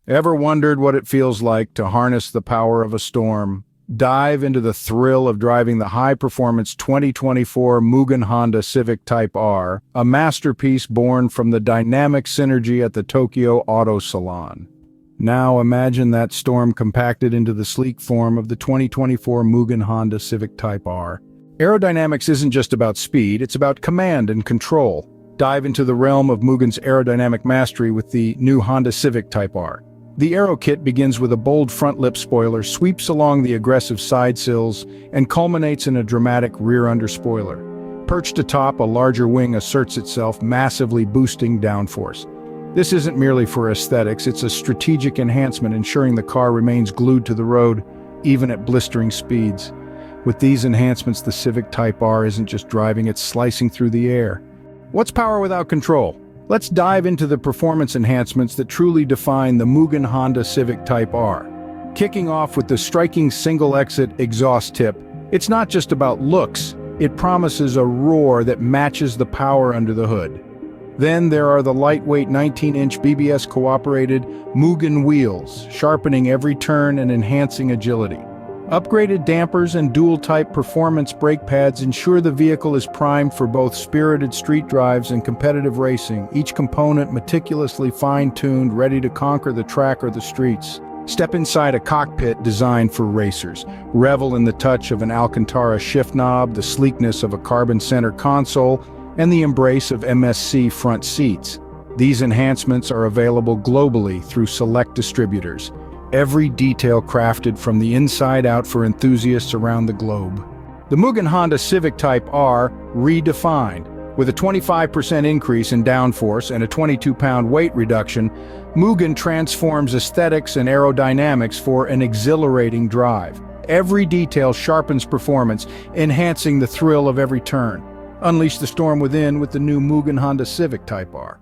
Ever wondered what it feels like to harness the power of a storm? Dive into the thrill of driving the high-performance 2024 Mugen Honda Civic Type R, a masterpiece born from the dynamic synergy at the Tokyo Auto Salon. Now imagine that storm compacted into the sleek form of the 2024 Mugen Honda Civic Type R. Aerodynamics isn't just about speed, it's about command and control. Dive into the realm of Mugen's aerodynamic mastery with the new Honda Civic Type R. The aero kit begins with a bold front lip spoiler, sweeps along the aggressive side sills, and culminates in a dramatic rear underspoiler. Perched atop, a larger wing asserts itself, massively boosting downforce. This isn't merely for aesthetics, it's a strategic enhancement ensuring the car remains glued to the road, even at blistering speeds. With these enhancements, the Civic Type R isn't just driving, it's slicing through the air. What's power without control? Let's dive into the performance enhancements that truly define the Mugen Honda Civic Type R. Kicking off with the striking single-exit exhaust tip, it's not just about looks, it promises a roar that matches the power under the hood. Then there are the lightweight 19-inch BBS-cooperated Mugen wheels, sharpening every turn and enhancing agility. Upgraded dampers and dual-type performance brake pads ensure the vehicle is primed for both spirited street drives and competitive racing, each component meticulously fine-tuned, ready to conquer the track or the streets. Step inside a cockpit designed for racers. Revel in the touch of an Alcantara shift knob, the sleekness of a carbon center console, and the embrace of MSC front seats. These enhancements are available globally through select distributors. Every detail crafted from the inside out for enthusiasts around the globe. The Mugen Honda Civic Type R redefined. With a 25% increase in downforce and a 22-pound weight reduction, Mugen transforms aesthetics and aerodynamics for an exhilarating drive. Every detail sharpens performance, enhancing the thrill of every turn. Unleash the storm within with the new Mugen Honda Civic Type R.